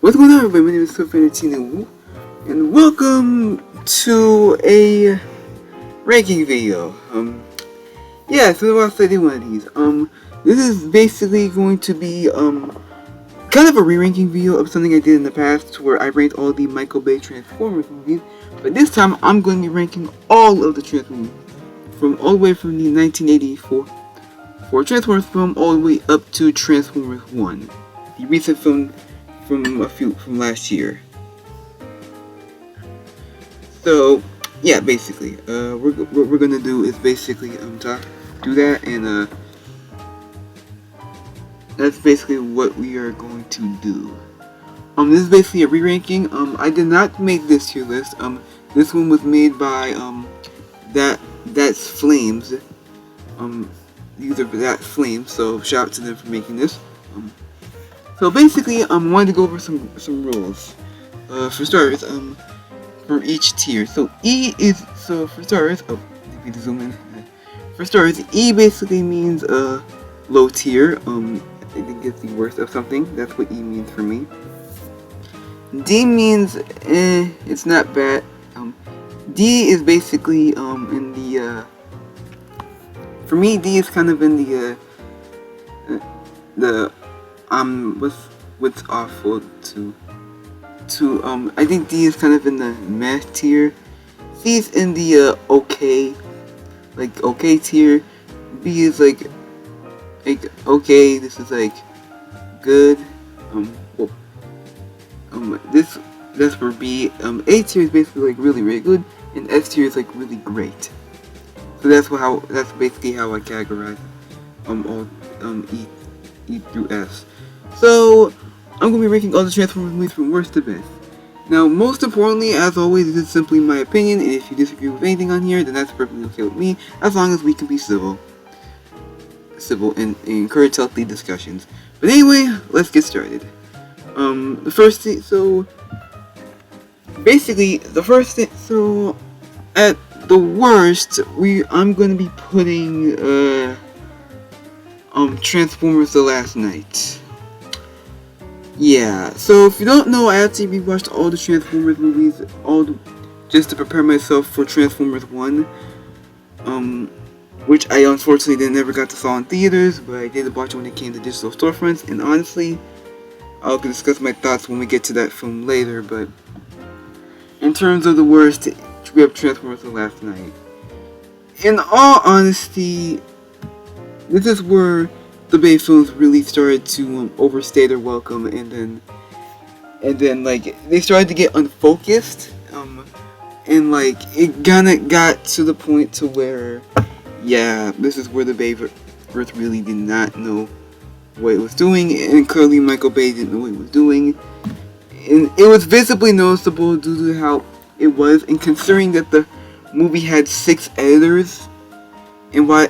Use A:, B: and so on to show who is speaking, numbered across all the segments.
A: What's going on, everybody? My name is Wu, and welcome to a ranking video. Yeah, it's been a while since I did one of these. This is basically going to be, kind of a re-ranking video of something I did in the past, where I ranked all the Michael Bay Transformers movies, but this time I'm going to be ranking all of the Transformers, all the way from the 1984 Transformers film, all the way up to Transformers 1, the recent film from last year. So yeah, basically, what we're gonna do is basically do that, and that's basically what we are going to do. This is basically a re-ranking. I did not make this tier list. This one was made by that's Flames. These are That's Flames. So shout out to them for making this. So basically, I wanted to go over some rules. For starters, for each tier. So for starters, if you zoom in. For starters, E basically means low tier. I think it's the worst of something. That's what E means for me. D means it's not bad. D is basically in the for me, D is kind of in the what's awful to I think D is kind of in the meh tier. C is in the okay tier. B is like okay, this is like good. That's for B. A tier is basically like really, really good, and S tier is like really great. So that's basically how I categorize all E through S. So I'm going to be ranking all the Transformers movies from worst to best. Now, most importantly, as always, this is simply my opinion, and if you disagree with anything on here, then that's perfectly okay with me, as long as we can be civil and encourage healthy discussions. But anyway, let's get started. So at the worst, I'm going to be putting Transformers: The Last Knight. Yeah, so if you don't know, I actually rewatched all the Transformers movies, just to prepare myself for Transformers 1, which I unfortunately never got to saw in theaters, but I did watch it when it came to digital storefronts, and honestly, I'll discuss my thoughts when we get to that film later. But in terms of the worst, we have Transformers: The Last Knight. In all honesty, this is where the Bay films really started to overstay their welcome, and then like they started to get unfocused, and like it kinda got to the point to where, yeah, this is where the bayverse really did not know what it was doing, and clearly Michael Bay didn't know what he was doing, and it was visibly noticeable due to how it was, and considering that the movie had 6 editors,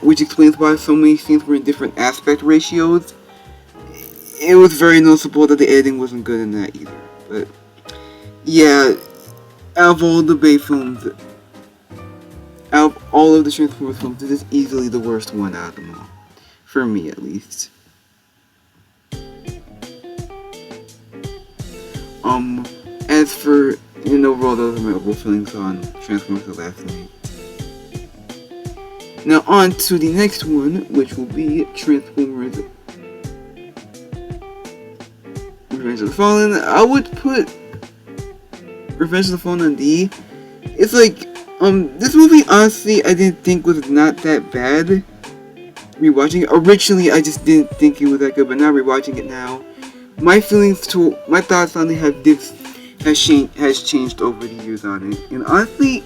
A: which explains why so many scenes were in different aspect ratios. It was very noticeable that the editing wasn't good in that either. But yeah, out of all the Bay films, out of all of the Transformers films, this is easily the worst one out of them all, for me at least. As for overall, those are my overall feelings on Transformers: The Last Night. Now on to the next one, which will be Transformers: Revenge of the Fallen. I would put Revenge of the Fallen on D. It's like, this movie, honestly, I didn't think was not that bad. Rewatching it, originally I just didn't think it was that good, but now rewatching it now, my thoughts on it has changed over the years on it. And honestly,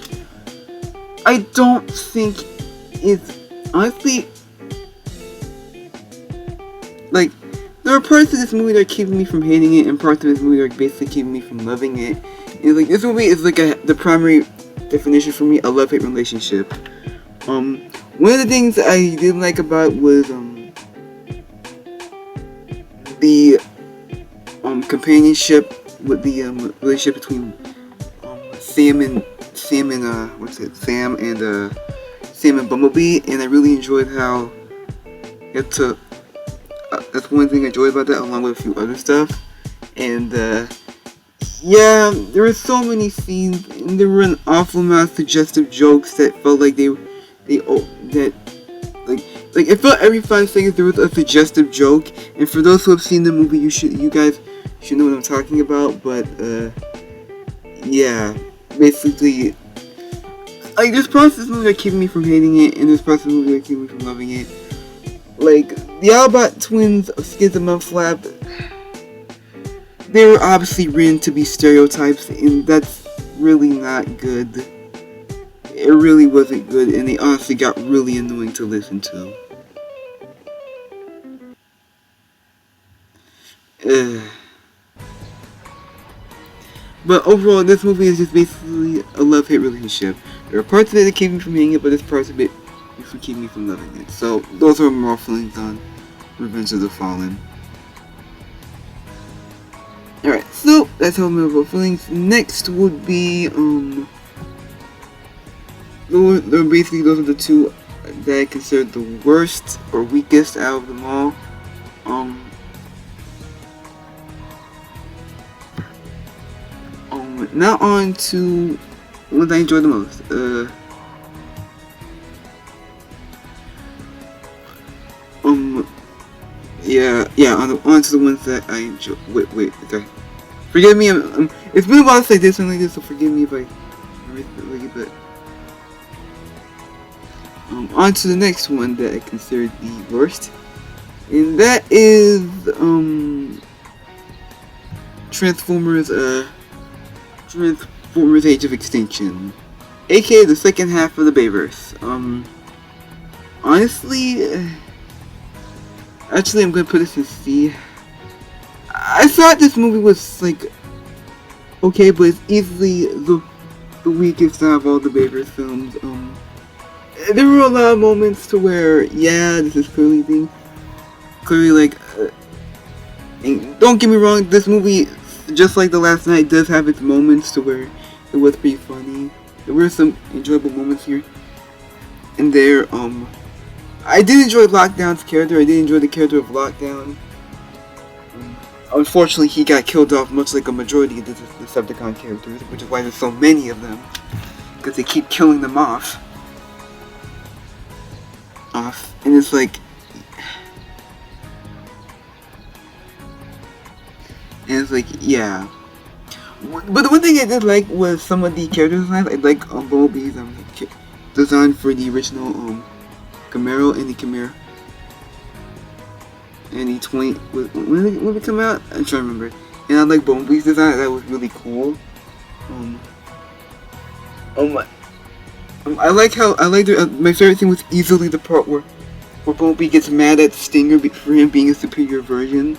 A: I don't think it's like, there are parts of this movie that are keeping me from hating it, and parts of this movie that are basically keeping me from loving it. And like, this movie is like the primary definition for me, a love-hate relationship. One of the things I didn't like about it was the companionship with the relationship between Sam and Bumblebee, and I really enjoyed how that's one thing I enjoyed about that, along with a few other stuff. And yeah, there were so many scenes, and there were an awful amount of suggestive jokes that felt like that like it felt every 5 seconds there was a suggestive joke. And for those who have seen the movie, you guys should know what I'm talking about. But yeah, basically, like there's parts of this movie that keep me from hating it, and there's parts of the movie that keep me from loving it. Like the Albot twins of Schism and Flap, they were obviously written to be stereotypes, and that's really not good. It really wasn't good, and they honestly got really annoying to listen to. Ugh. But overall, this movie is just basically a love-hate relationship. There are parts of it that keep me from hating it, but there's parts of it that keep me from loving it. So those are my feelings on Revenge of the Fallen. Alright, so that's how my overall feelings. Next would be basically those are the two that I consider the worst or weakest out of them all. Now on to what I enjoy the most. On to the ones that I enjoy. Wait, sorry. Forgive me. It's been a while since I did something like this, so forgive me if I like it, but on to the next one that I consider the worst, and that is Transformers Age of Extinction, aka the second half of the bayverse. Honestly, actually, I'm gonna put this in C. I thought this movie was like okay, but it's easily the weakest out of all the bayverse films. There were a lot of moments to where, yeah, this is clearly like. And don't get me wrong, this movie, just like The Last Night, does have its moments to where it was pretty funny. There were some enjoyable moments here and there. I did enjoy Lockdown's character. I did enjoy the character of Lockdown. Unfortunately, he got killed off, much like a majority of the Decepticon characters, which is why there's so many of them, because they keep killing them off. And it's like, yeah. But the one thing I did like was some of the character designs. I like Bumblebee's design for the original Camaro and the Camaro. And the 20, when did it come out? I'm trying to remember. And I like Bumblebee's design. That was really cool. I like my favorite thing was easily the part where Bumblebee gets mad at Stinger for him being a superior version.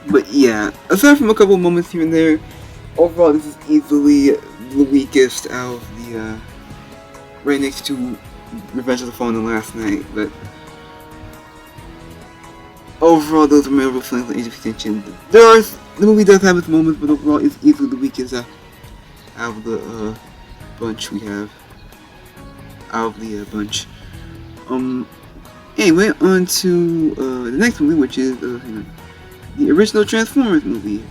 A: But yeah, aside from a couple moments here and there, overall this is easily the weakest out of the, right next to Revenge of the Fallen and Last Night. But overall, those are my overall feelings on Age of Extinction. The movie does have its moments, but overall it's easily the weakest out of the bunch we have. Bunch. Anyway, on to the next movie, which is the original Transformers movie.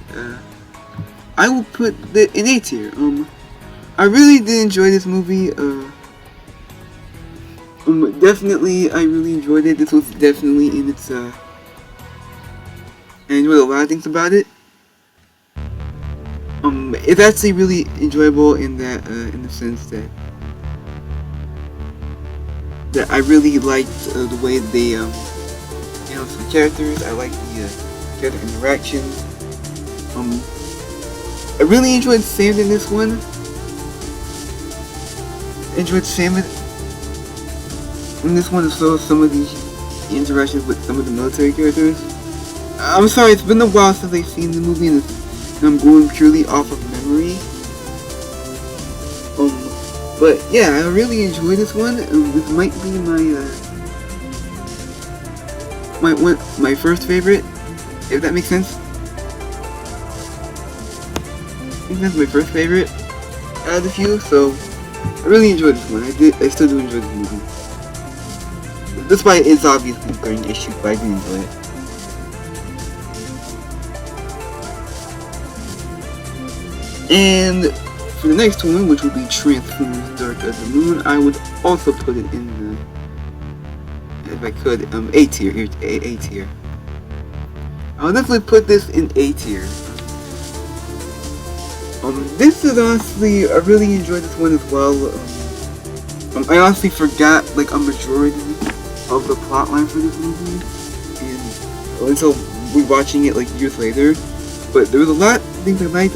A: I will put it in A tier. I really did enjoy this movie. Definitely, I really enjoyed it. This was definitely in its. I enjoyed a lot of things about it. It's actually really enjoyable in that, in the sense that I really liked the way they handled some characters. I liked the character interactions. I really enjoyed Sam in this one. Enjoyed Sam in this one as well as some of the interactions with some of the military characters. I'm sorry, it's been a while since I've seen the movie, and I'm going purely off of memory. But yeah, I really enjoyed this one. This might be my first favorite, if that makes sense. I think that's my first favorite out of the few, so I really enjoyed this one. I still do enjoy this movie. Despite its obviously glaring issues, but I do enjoy it. And for the next one, which will be Transformers Dark as the Moon, I would also put it in the, if I could, A tier. A tier. I'll definitely put this in A tier. This is honestly, I really enjoyed this one as well. I honestly forgot like a majority of the plotline for this movie, and until rewatching it like years later. But there was a lot of things I liked.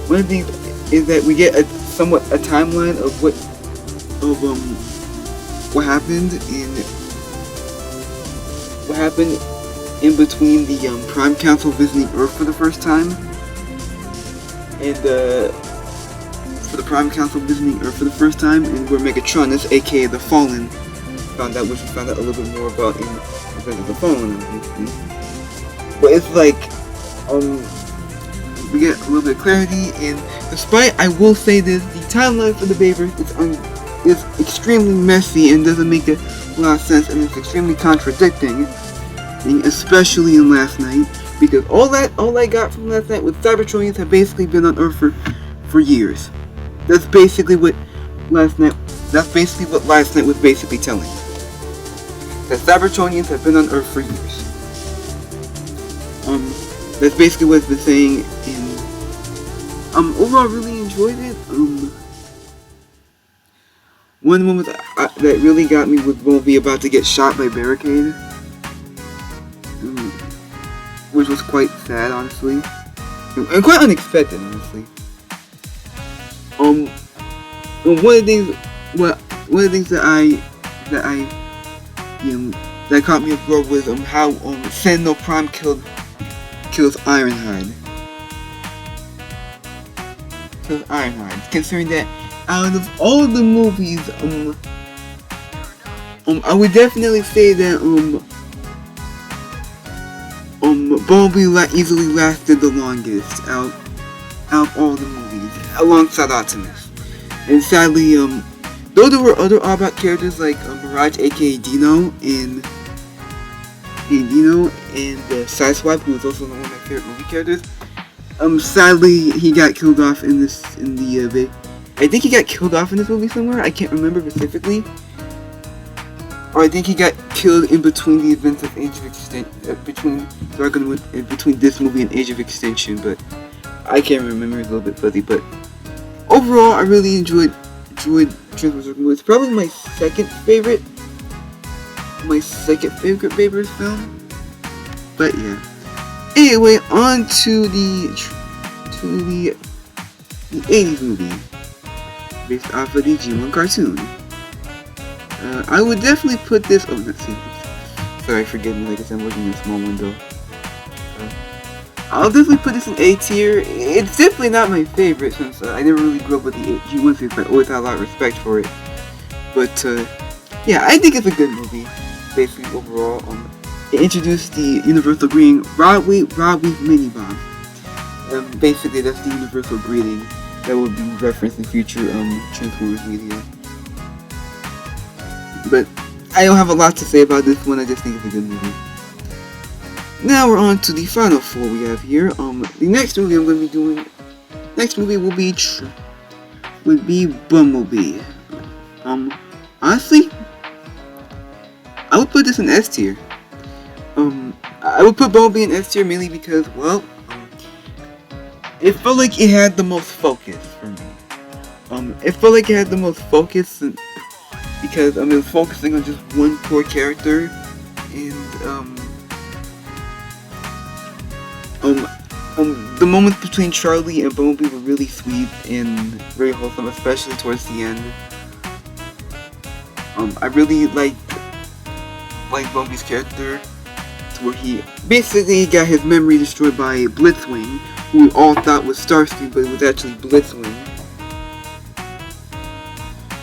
A: One of the things is that we get a timeline of what happened in between the Prime Council visiting Earth for the first time, and for the Prime Council visiting Earth for the first time, and where Megatronus, aka the Fallen, found out, which we found out a little bit more about in Revenge of the Fallen, obviously. But it's like, we get a little bit of clarity, and despite, I will say this, the timeline for the Bayverse is extremely messy and doesn't make a lot of sense, and it's extremely contradicting, especially in Last Night, because all I got from Last Night was Cybertronians have basically been on Earth for years. That's basically what Last Night was basically telling us. That Cybertronians have been on Earth for years. That's basically what it's been saying, and overall I really enjoyed it. One moment that really got me was Bumblebee about to get shot by Barricade, which was quite sad, honestly, and quite unexpected, honestly. One of the things that caught me off guard was how Sentinel Prime kills Ironhide. Considering that out of all of the movies, I would definitely say that Bumblebee easily lasted the longest out of all the movies, alongside Optimus. And sadly, though there were other Autobot characters like Mirage, aka Dino, and Sideswipe, who was also one of my favorite movie characters. Sadly, he got killed off in the I think he got killed off in this movie somewhere. I can't remember specifically. Or I think he got killed in between the events of Age of Extinction, between this movie and Age of Extinction, but I can't remember. It's a little bit fuzzy, but overall, I really enjoyed Transformers. It's probably my second favorite Bayverse film. But yeah. Anyway, on to the 80s movie based off of the G1 cartoon. I would definitely put this. Oh, let's see. Sorry, forgive me. Like I said, I'm looking in a small window. I'll definitely put this in A tier. It's definitely not my favorite since I never really grew up with the G1 series, but I always had a lot of respect for it. But yeah, I think it's a good movie. Basically, overall, it introduced the universal greeting, Rodweek Mini Bomb. Basically, that's the universal greeting that will be referenced in future Transformers media. But I don't have a lot to say about this one. I just think it's a good movie. Now we're on to the final four we have here. The next movie I'm going to be doing, would be Bumblebee. Honestly, I would put this in S tier. I would put Bumblebee in S tier mainly because, well, it felt like it had the most focus for me. It felt like it had the most focus because it was focusing on just one core character, and the moments between Charlie and Bumblebee were really sweet and very wholesome, especially towards the end. I really liked Bumblebee's character, to where he basically got his memory destroyed by Blitzwing, who we all thought was Starscream, but it was actually Blitzwing.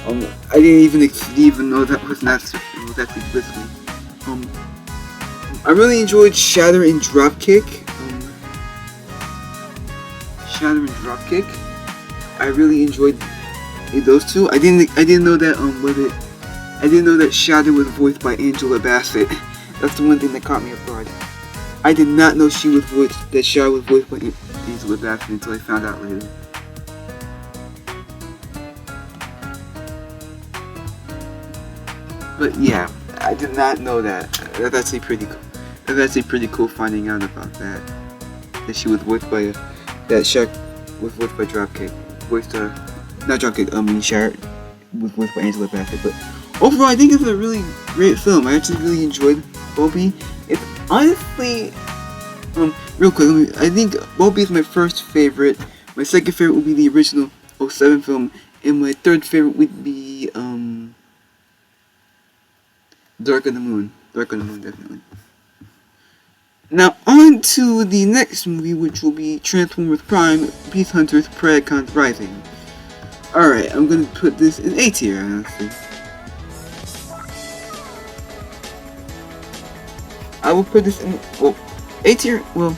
A: I didn't even know that was not Starscream, it was actually Blitzwing. I really enjoyed Shatter and Dropkick. I really enjoyed those two. I didn't know that I didn't know that Shatter was voiced by Angela Bassett. That's the one thing that caught me off guard. I did not know Shatter was voiced by Angela Bassett until I found out later. But yeah, I did not know that. That's actually pretty cool. That's actually pretty cool finding out about that. That she was voiced by that Shaq was voiced by Dropkick. Voiced not Dropkick, Sharrett was voiced by Angela Bassett. But overall, I think it's a really great film. I actually really enjoyed Bumblebee. It's honestly, real quick, I think Bumblebee is my first favorite. My second favorite would be the original '07 film, and my third favorite would be Dark on the Moon. Dark on the Moon, definitely. Now, on to the next movie, which will be Transformers Prime, Beast Hunters, Predacons Rising. Alright, I'm gonna put this in A tier, honestly. I will put this in, well, A tier, well,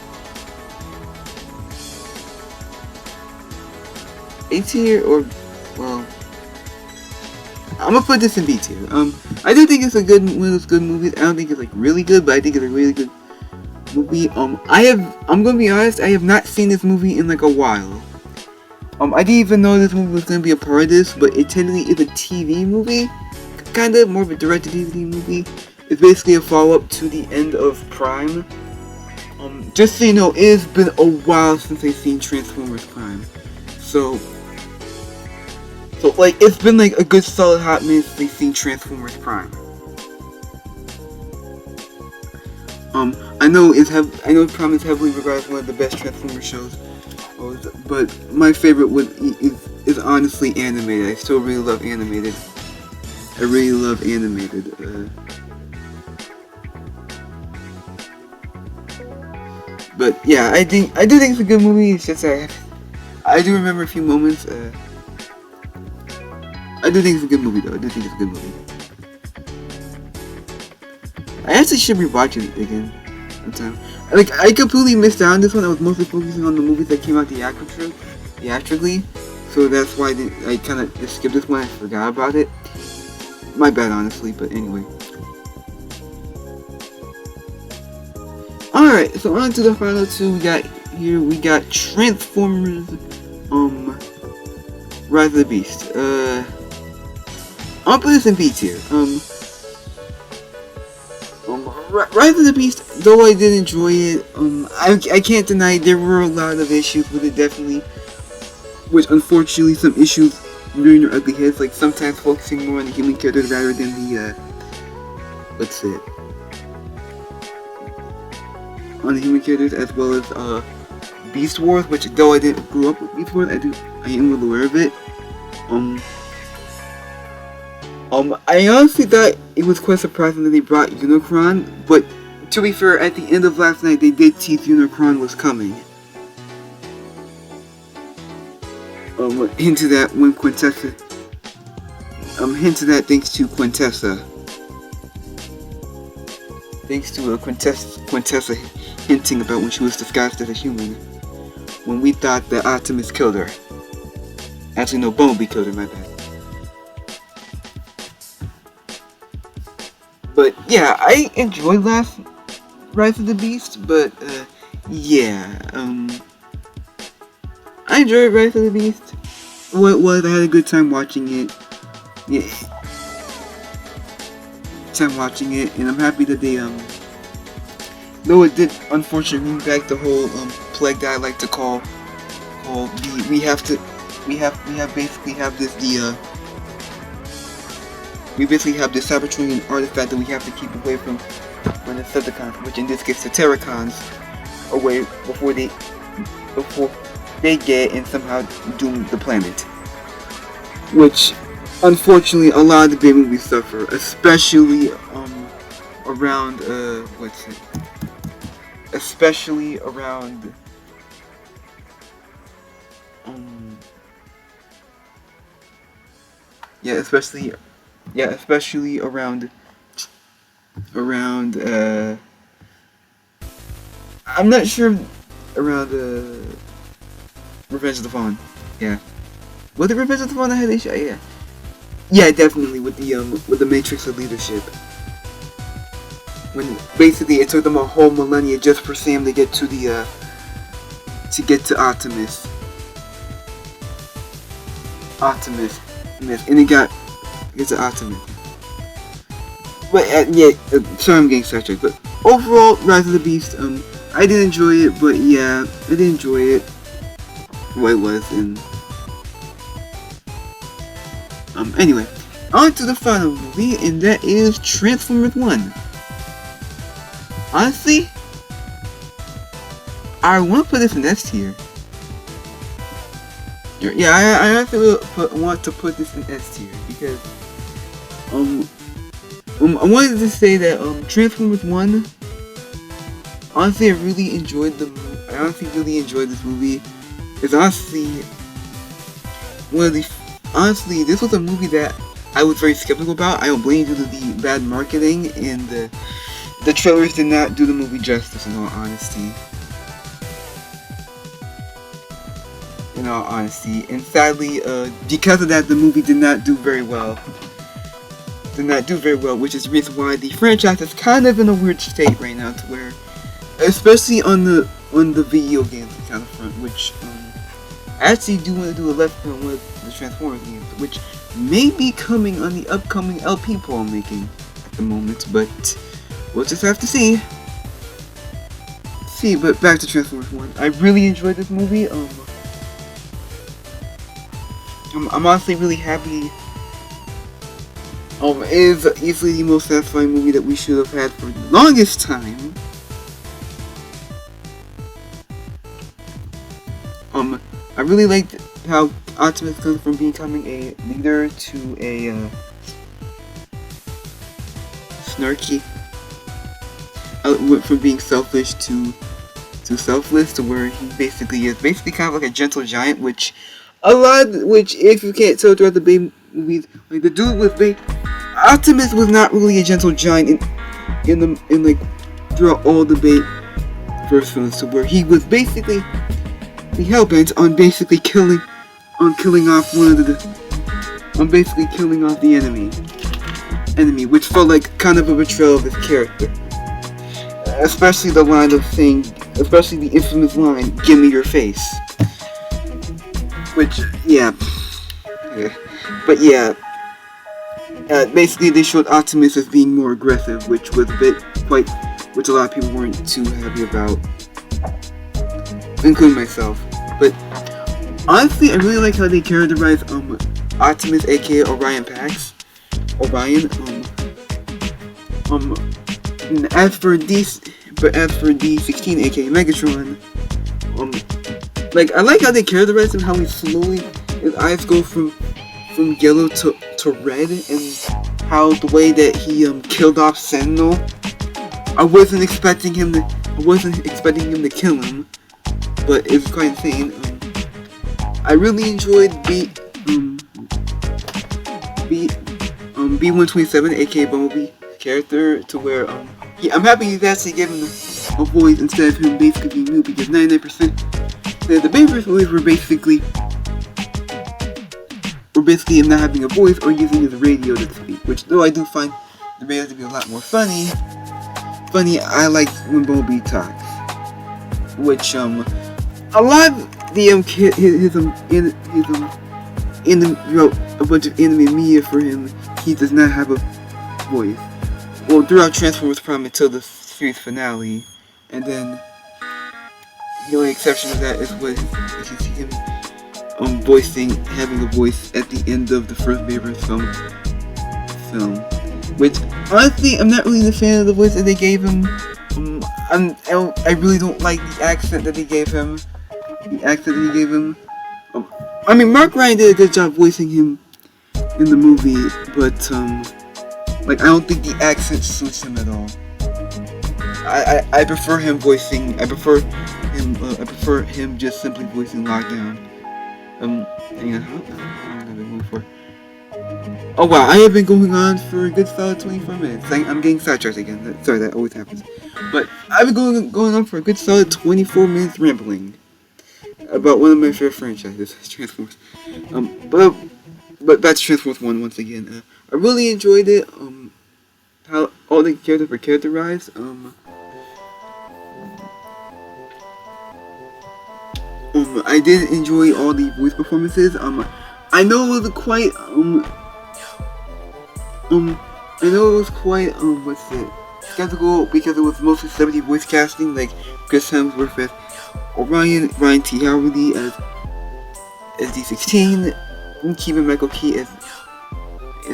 A: A tier or, well, I'm gonna put this in B tier. I do think it's a good, one of those good movies. I don't think it's like really good, but I think it's a really good movie. I'm gonna be honest, I have not seen this movie in like a while. I didn't even know this movie was gonna be a part of this, but it technically is a TV movie, kinda more of a direct-to-DVD movie. It's basically a follow-up to the end of Prime. Just so you know, it has been a while since I've seen Transformers Prime, so like it's been like a good solid hot minute since I've seen Transformers Prime. I know Prime is heavily regarded as one of the best Transformers shows, but my favorite is honestly animated. I still really love animated. I really love animated. But yeah, I do think it's a good movie. It's just I do remember a few moments. I do think it's a good movie though. I do think it's a good movie. I actually should rewatch it again sometime. Like, I completely missed out on this one. I was mostly focusing on the movies that came out theatrically. So that's why I kind of just skipped this one. I forgot about it. My bad, honestly, but anyway. Alright, so on to the final two we got Transformers, Rise of the Beast. I'll put this in B tier. Rise of the Beast, though I did enjoy it, I can't deny there were a lot of issues with it, definitely. Which, unfortunately, some issues rearing their ugly heads, like sometimes focusing more on the human characters rather than the, on the human characters, as well as, Beast Wars, which, though I didn't grow up with Beast Wars, I am well aware of it. I honestly thought it was quite surprising that they brought Unicron, but to be fair, at the end of last night, they did tease Unicron was coming. Hinted at when Quintessa. Hinted at thanks to Quintessa. Thanks to Quintessa hinting about when she was disguised as a human. When we thought that Optimus killed her. Actually, no, Bumblebee killed her, my bad. But yeah, I enjoyed last Rise of the Beast, but yeah, I enjoyed Rise of the Beast. What it was, I had a good time watching it. Yeah, and I'm happy that they though it did unfortunately bring back the whole plague that I like to call the we basically have this Cybertronian artifact that we have to keep away from the Decepticons, which in this case the Terracons, away before they get and somehow doom the planet. Which, unfortunately, a lot of the big movies suffer, especially around especially around especially around I'm not sure around Revenge of the Fallen. Yeah. Was it Revenge of the Fallen that had issue? Yeah. Yeah, definitely with the Matrix of Leadership. When basically it took them a whole millennia just for Sam to get to the Optimus. And it got to Optimus. but yeah, sorry I'm getting sidetracked. But overall, Rise of the Beast, I did enjoy it, but yeah, I did enjoy it for what it was, and anyway, on to the final movie, and that is Transformers 1. Honestly, I want to put this in S tier. Yeah, I actually want to put this in S tier because I wanted to say that Transformers 1. Honestly, I really enjoyed I honestly really enjoyed this movie. It's honestly one of the. Honestly, this was a movie that I was very skeptical about. I don't blame you due to the bad marketing, and the trailers did not do the movie justice. In all honesty. And sadly, because of that, the movie did not do very well. Which is the reason why the franchise is kind of in a weird state right now, to where, especially on the video games kind of front, which I actually do want to do a left front with the Transformers games, which may be coming on the upcoming LP poll I'm making at the moment, but we'll just have to see. But back to Transformers 1. I really enjoyed this movie. I'm honestly really happy. It is easily the most satisfying movie that we should have had for the longest time. I really liked how Optimus goes from becoming a leader to a snarky. Went from being selfish to selfless, to where he basically is kind of like a gentle giant, which if you can't tell throughout the Bay movies, like the dude with Bay, Optimus was not really a gentle giant in throughout all the Bayverse films, to where he was basically hell-bent on basically killing off the enemy, which felt like kind of a betrayal of his character. Especially the infamous line, "Give me your face." Which, yeah. But yeah. Basically, they showed Optimus as being more aggressive, which was which a lot of people weren't too happy about, including myself. But honestly, I really like how they characterize Optimus, aka Orion Pax. As for D16, aka Megatron, I like how they characterize him, how his eyes go from yellow to red, and how the way that he killed off Sentinel. I wasn't expecting him to kill him, but it was quite insane. I really enjoyed B127, aka Bumblebee character, to where I'm happy he's actually given a voice instead of him basically being new, because 99% of the Bayverse movies were basically him not having a voice or using his radio to speak, which, though I do find the radio to be a lot more funny, I like when Bumblebee talks, which a lot of the throughout a bunch of anime media for him, he does not have a voice. Well, throughout Transformers Prime until the series finale, and then the only exception to that is when you see him having a voice at the end of the first Bayverse film. Which, honestly, I'm not really a fan of the voice that they gave him. I really don't like the accent that they gave him. I mean, Mark Ryan did a good job voicing him in the movie, but I don't think the accent suits him at all. I prefer him just simply voicing Lockdown. Hang on, how long have I been moving for? Oh wow, I have been going on for a good solid 24 minutes. I'm getting sidetracked again. Sorry, that always happens. But I've been going on for a good solid 24 minutes rambling about one of my favorite franchises, Transformers. But back to Transformers 1 once again. I really enjoyed it. How all the characters were characterized. I did enjoy all the voice performances. I know it was quite I know it was quite, what's it, skeptical because it was mostly celebrity voice casting, like Chris Hemsworth as Orion, Ryan T. Howley as D16, and Keegan Michael Key as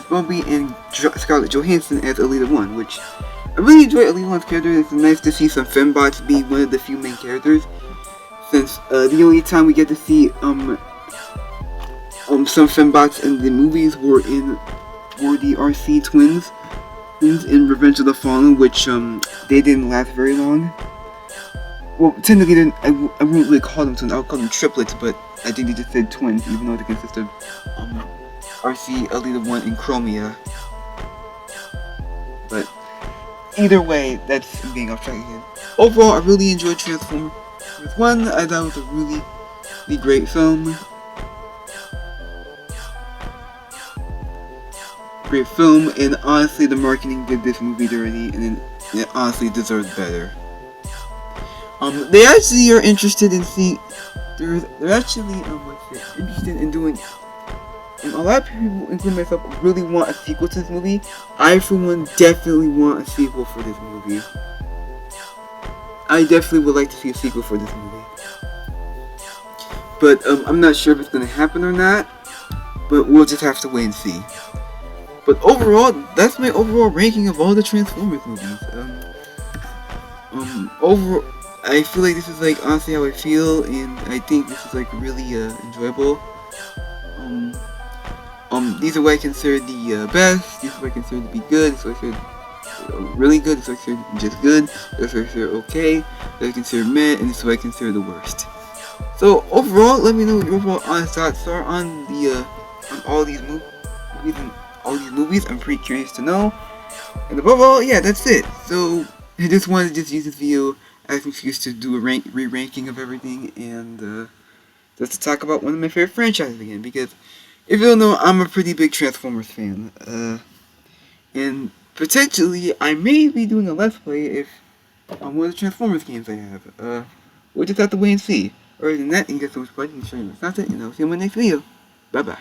A: Bumblebee, and Scarlett Johansson as Alita 1, which I really enjoy Alita 1's character. It's nice to see some fembots be one of the few main characters, since the only time we get to see some fembots in the movies were the RC twins in Revenge of the Fallen, which they didn't last very long. Well, technically, I wouldn't really call them twins. I would call them triplets, but I think they just said twins, even though they consist of RC, Alita 1, and Chromia. But either way, that's being off track again. Overall, I really enjoyed Transformers 1. I thought it was a really great film. Great film, and honestly, the marketing did this movie dirty, and it honestly deserves better. They actually are interested in seeing. They're actually interested in doing. A lot of people, including myself, really want a sequel to this movie. I, for one, definitely want a sequel for this movie. I definitely would like to see a sequel for this movie. But I'm not sure if it's going to happen or not. But we'll just have to wait and see. But overall, that's my overall ranking of all the Transformers movies. Overall, I feel like this is like honestly how I feel, and I think this is like really enjoyable. These are what I consider the best. These are what I consider to be good. These are what I consider really good. These are what I consider just good. These are what I consider okay. These are what I consider meh, and this is what I consider the worst. So overall, let me know what your overall honest thoughts are on the on all these movies. I'm pretty curious to know. And above all, yeah, that's it. So I just wanted to use this video as an excuse to do a re-ranking of everything, and just to talk about one of my favorite franchises again. Because if you don't know, I'm a pretty big Transformers fan. And potentially, I may be doing a Let's Play on one of the Transformers games I have. We'll just have to wait and see. Other than that, thank you guys so much for watching. Show you the content, and I'll see you in my next video. Bye bye.